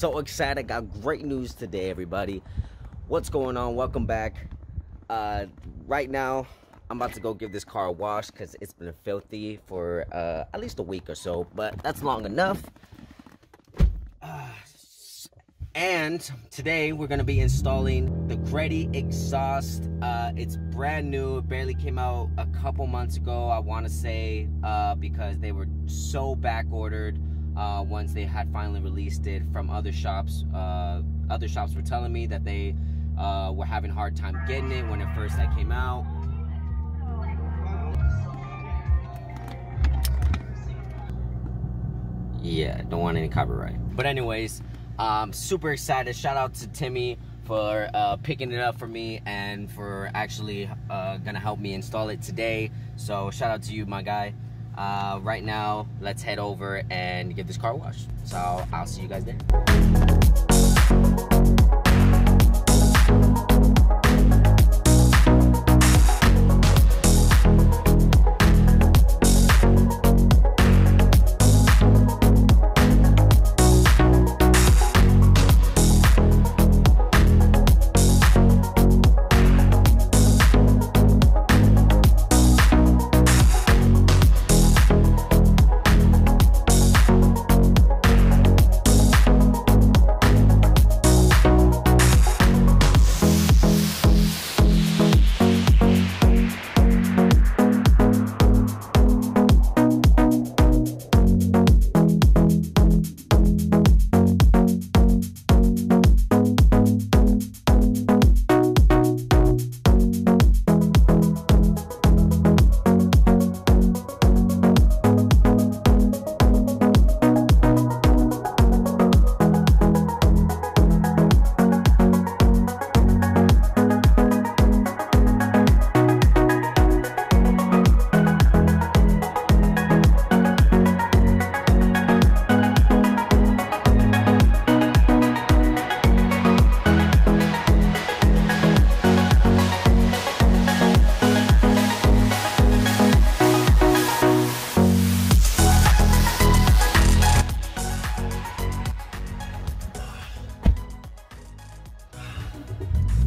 so excited. I got great news today, everybody. What's going on? Welcome back. Right now, I'm about to go give this car a wash because it's been filthy for at least a week or so, but that's long enough. And today we're gonna be installing the Greddy exhaust. It's brand new. It barely came out a couple months ago, I want to say, because they were so back ordered once they had finally released it from other shops. Other shops were telling me that they were having a hard time getting it when it first came out. Yeah, don't want any copyright. But anyways, super excited. Shout out to Timmy for picking it up for me and for actually gonna help me install it today. So shout out to you, my guy. Right now, let's head over and give this car a wash. So I'll see you guys there.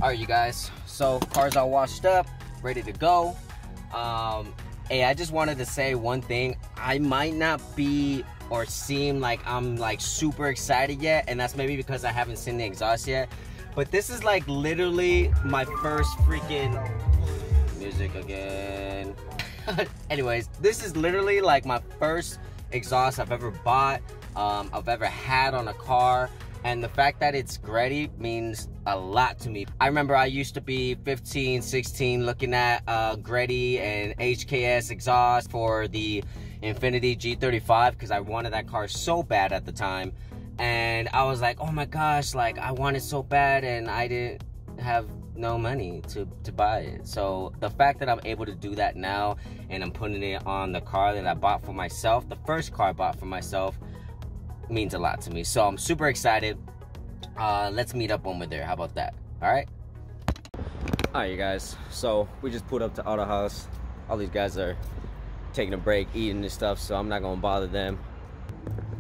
Alright, you guys, so car's all washed up, ready to go. Hey, I just wanted to say one thing. I might not be or seem like I'm like super excited yet, and that's maybe because I haven't seen the exhaust yet, but this is like literally my first freaking music again. Anyways, this is literally like my first exhaust I've ever bought, I've ever had on a car. And the fact that it's Greddy means a lot to me. I remember I used to be 15, 16 looking at Greddy and HKS exhaust for the Infiniti G35 because I wanted that car so bad at the time. And I was like, oh my gosh, like I want it so bad and I didn't have no money to buy it. So the fact that I'm able to do that now and I'm putting it on the car that I bought for myself, the first car I bought for myself, means a lot to me. So I'm super excited. Let's meet up when we're there. How about that? All right, you guys, so we just pulled up to Auto House. All these guys are taking a break, eating and stuff, so I'm not gonna bother them.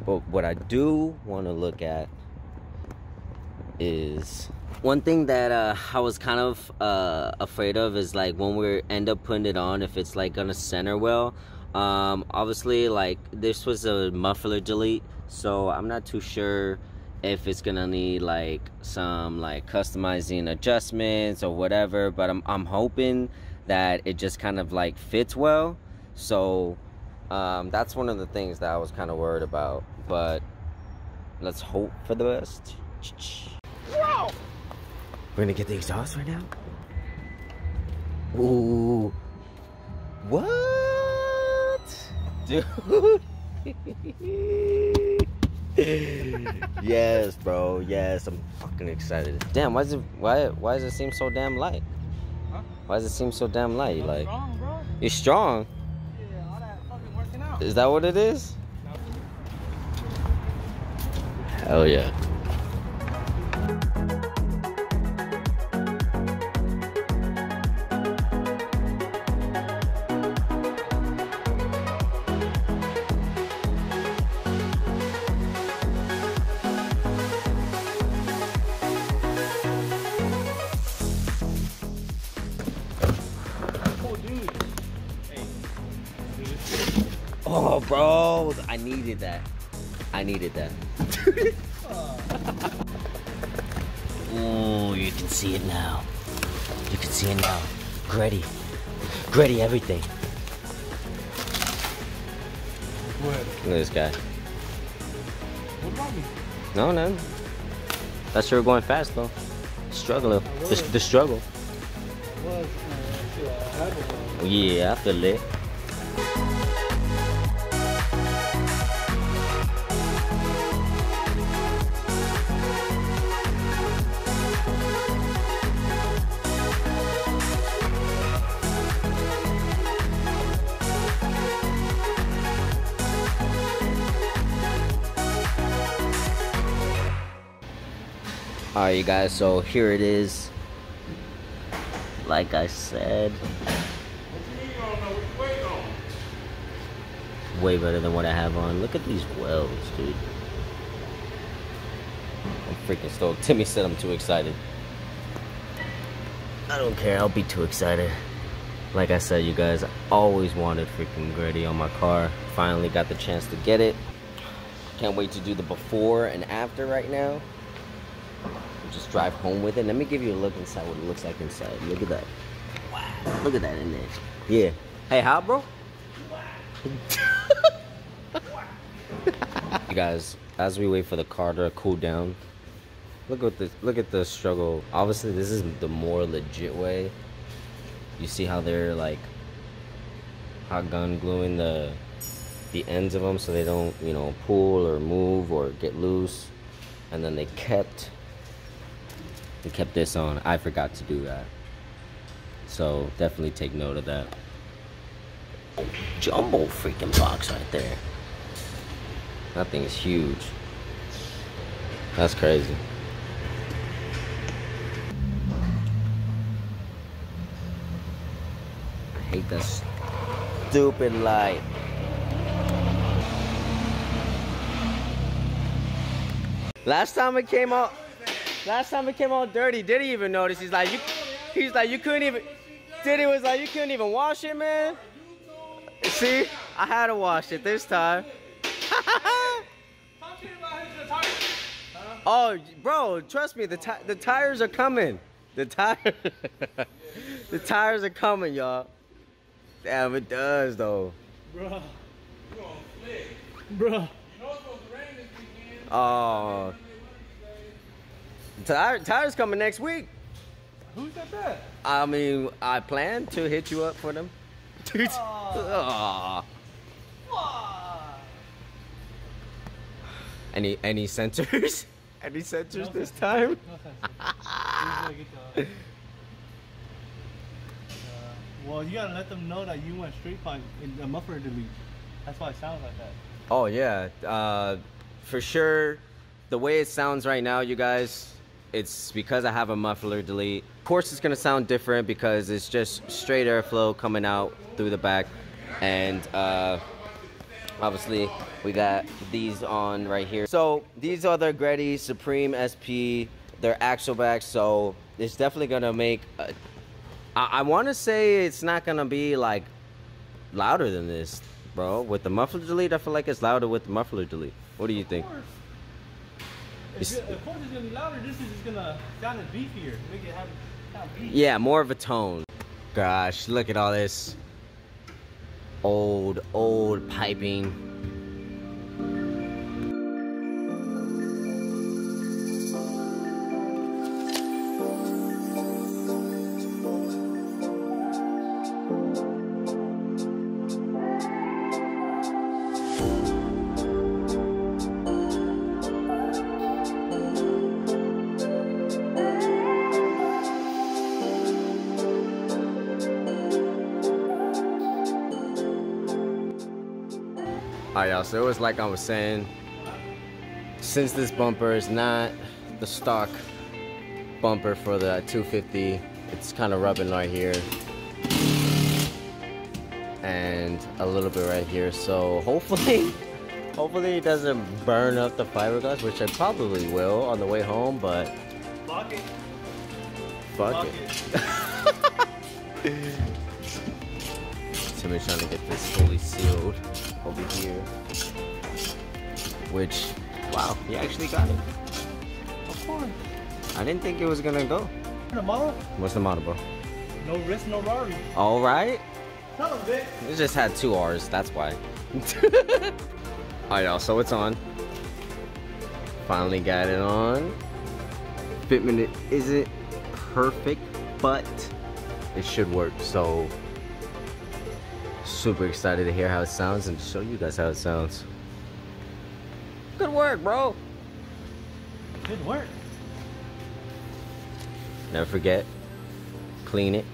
But what I do want to look at is one thing that I was kind of afraid of is like when we end up putting it on, if it's like gonna center well. Obviously, like this was a muffler delete, so I'm not too sure if it's gonna need like some like customizing adjustments or whatever, but I'm hoping that it just kind of like fits well. So that's one of the things that I was kind of worried about, but let's hope for the best. Whoa! We're gonna get the exhaust right now. Ooh, what? Dude. Yes, bro. Yes, I'm fucking excited. Damn, why does it seem so damn light? Huh? Why does it seem so damn light? I'm like strong, bro. You're strong? Yeah, all that fucking working out. Is that what it is? No. Hell yeah. bro, I needed that. I needed that. Ooh, you can see it now. You can see it now. Greddy. Greddy everything. What? Look at this guy. What about me? No, none. Thought you were going fast though. Struggling. The struggle. Yeah, I feel it. Alright, you guys, so here it is. Like I said, way better than what I have on. Look at these welds, dude. I'm freaking stoked. Timmy said I'm too excited. I don't care, I'll be too excited. Like I said, you guys, I always wanted freaking Greddy on my car. Finally got the chance to get it. Can't wait to do the before and after right now. Just drive home with it. Let me give you a look inside what it looks like inside. Look at that. Wow. Look at that in there. Yeah. Hey, how, bro? You guys, as we wait for the car to cool down, look at the struggle. Obviously, this is the more legit way. You see how they're like hot gun gluing the ends of them so they don't, you know, pull or move or get loose. And then they kept this on. I forgot to do that. So definitely take note of that. Jumbo freaking box right there. That thing is huge. That's crazy. I hate that stupid light. Last time it came out dirty, Diddy even noticed. He's like, you couldn't even. Diddy was like, you couldn't even wash it, man. See, I had to wash it this time. Oh, bro, trust me, the tires are coming. The tires are coming, y'all. Damn, it does though. Bruh. Bruh. Oh. Tires coming next week. Who said that? I mean, I plan to hit you up for them. Any sensors? Any sensors this time? Well, you gotta let them know that you went straight pipe in the muffler delete. That's why it sounds like that. Oh yeah, for sure. The way it sounds right now, you guys, it's because I have a muffler delete. Of course, it's gonna sound different because it's just straight airflow coming out through the back, and obviously we got these on right here. So these are the Greddy Supreme SP. They're axle back, so it's definitely gonna make. I want to say it's not gonna be like louder than this, bro. With the muffler delete, I feel like it's louder with the muffler delete. What do you think? Of course it's gonna be louder. This is just gonna sound beefier. Make it sound beefy. Yeah, more of a tone. Gosh, look at all this old piping. Alright, y'all, so it was like I was saying, since this bumper is not the stock bumper for the 250, it's kind of rubbing right here and a little bit right here, so hopefully it doesn't burn up the fiberglass, which I probably will on the way home, but Fuck it. Fuck it. Timmy's trying to get this fully sealed over here. Which, wow, he actually got it. Of course. I didn't think it was gonna go. The model? What's the model, bro? No risk, no Rari. All right. Tell him, Vic. It just had 2 R's, that's why. Alright, y'all, so it's on. Finally got it on. Fitment isn't perfect, but it should work. So, super excited to hear how it sounds and to show you guys how it sounds. Good work, bro. Good work. Never forget, clean it.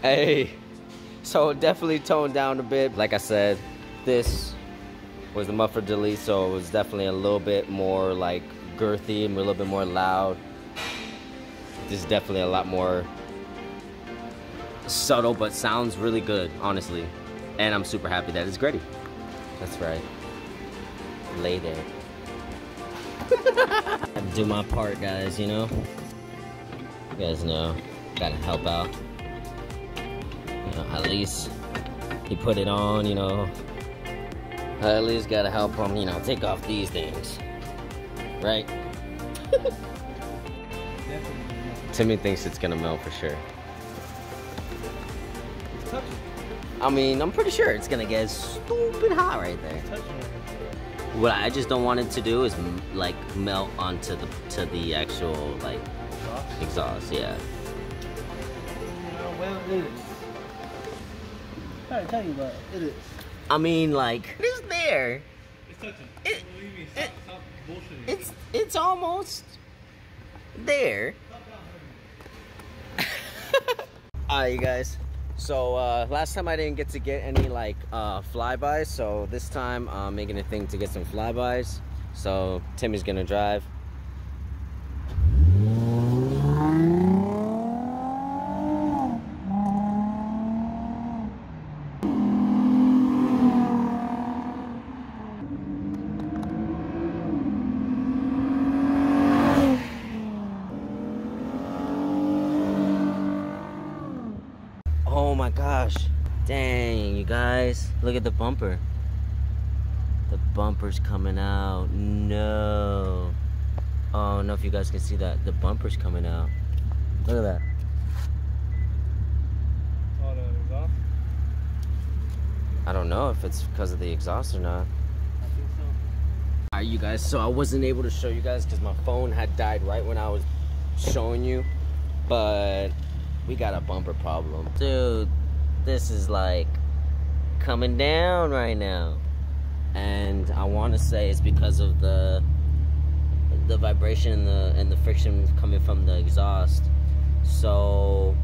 Hey, so definitely toned down a bit. Like I said, this was the muffler delete, so it was definitely a little bit more like girthy and a little bit more loud. This is definitely a lot more subtle, but sounds really good, honestly. And I'm super happy that it's Greddy. That's right. Lay there. I do my part, guys, you know? You guys know, gotta help out. You know, at least he put it on, you know. I at least gotta help him, you know, take off these things. Right? Timmy thinks it's gonna melt for sure. I mean, I'm pretty sure it's gonna get stupid hot right there. What I just don't want it to do is like melt onto the actual like exhaust. Yeah. Well, it is. I tell you what, it is. I mean, like it's there. It's touching. Stop bullshitting. It's almost there. Alright, you guys. So last time I didn't get to get any like flybys, so this time I'm making a thing to get some flybys. So Timmy's gonna drive. Oh my gosh, dang, you guys, look at the bumper. The bumper's coming out. No. Oh, I don't know if you guys can see that. The bumper's coming out. Look at that. Oh, the exhaust? I don't know if it's because of the exhaust or not. I think so. Alright, you guys, so I wasn't able to show you guys because my phone had died right when I was showing you, but we got a bumper problem. Dude, this is like coming down right now. And I want to say it's because of the vibration and the friction coming from the exhaust. So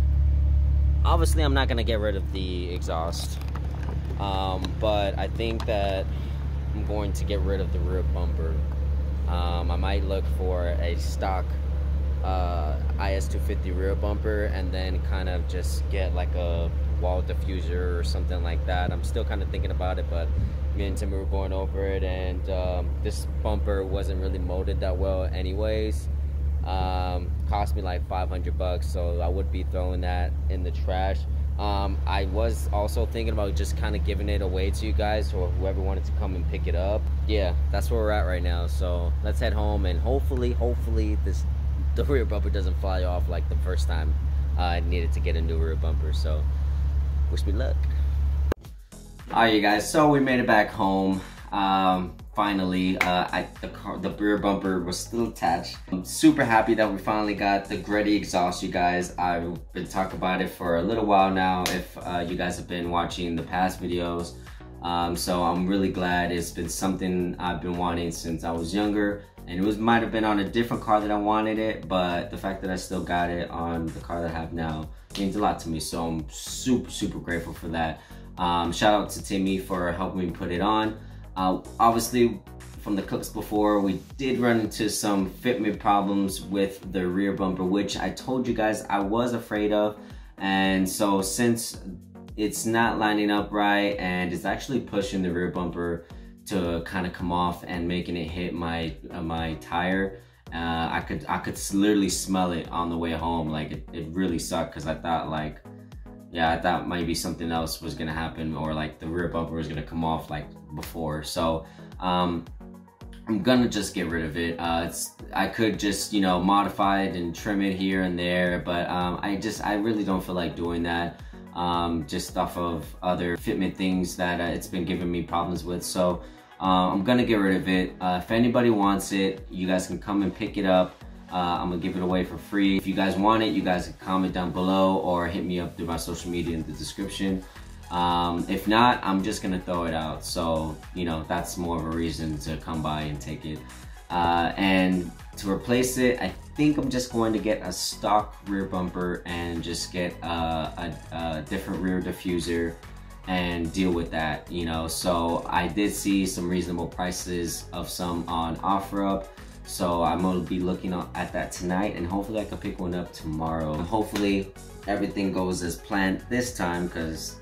obviously I'm not going to get rid of the exhaust. But I think that I'm going to get rid of the rear bumper. I might look for a stock Is250 rear bumper and then kind of just get like a wall diffuser or something like that. I'm still kind of thinking about it, but me and Timmy were going over it, and this bumper wasn't really molded that well anyways. Cost me like 500 bucks, so I would be throwing that in the trash. I was also thinking about just kind of giving it away to you guys or whoever wanted to come and pick it up. Yeah, that's where we're at right now. So let's head home, and hopefully the rear bumper doesn't fly off like the first time I needed to get a new rear bumper. So wish me luck. Alright, you guys, so we made it back home. Finally, the rear bumper was still attached. I'm super happy that we finally got the Greddy exhaust, you guys. I've been talking about it for a little while now, if you guys have been watching the past videos. So I'm really glad. It's been something I've been wanting since I was younger, and it might have been on a different car that I wanted it, but the fact that I still got it on the car that I have now means a lot to me, so I'm super grateful for that. Shout out to Timmy for helping me put it on. Obviously, from the clips before, we did run into some fitment problems with the rear bumper, which I told you guys I was afraid of. And so since it's not lining up right and it's actually pushing the rear bumper to kind of come off and making it hit my tire, I could literally smell it on the way home. Like it really sucked, because I thought like, yeah, I thought maybe something else was gonna happen, or like the rear bumper was gonna come off like before. So I'm gonna just get rid of it. I could just, you know, modify it and trim it here and there, but I really don't feel like doing that, just off of other fitment things that it's been giving me problems with. So I'm gonna get rid of it. If anybody wants it, you guys can come and pick it up. I'm gonna give it away for free. If you guys want it, you guys can comment down below or hit me up through my social media in the description. If not, I'm just gonna throw it out. So, you know, that's more of a reason to come by and take it. And to replace it, I think I'm just going to get a stock rear bumper and just get a different rear diffuser and deal with that, you know. So I did see some reasonable prices of some on OfferUp. So I'm gonna be looking at that tonight, and hopefully I can pick one up tomorrow. And hopefully everything goes as planned this time, because,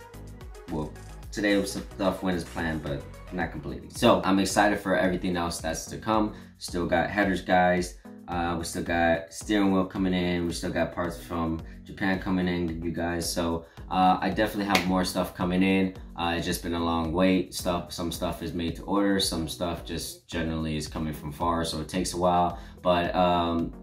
well, today stuff went as planned, but not completely. So I'm excited for everything else that's to come. Still got headers, guys. We still got steering wheel coming in. We still got parts from Japan coming in, you guys. So I definitely have more stuff coming in. It's just been a long wait. Some stuff is made to order. Some stuff just generally is coming from far, so it takes a while. But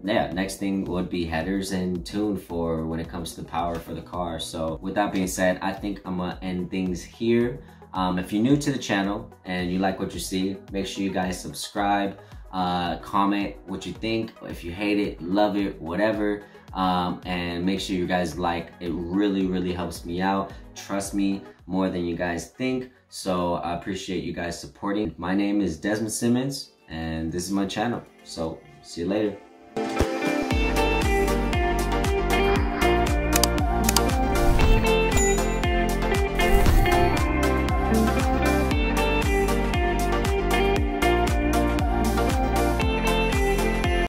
yeah, next thing would be headers and tune for when it comes to the power for the car. So with that being said, I think I'm gonna end things here. If you're new to the channel and you like what you see, make sure you guys subscribe. Comment what you think. If you hate it, love it, whatever. And make sure you guys like. It really helps me out. Trust me, more than you guys think. So I appreciate you guys supporting. My name is Desmond Simmons, and this is my channel. So see you later.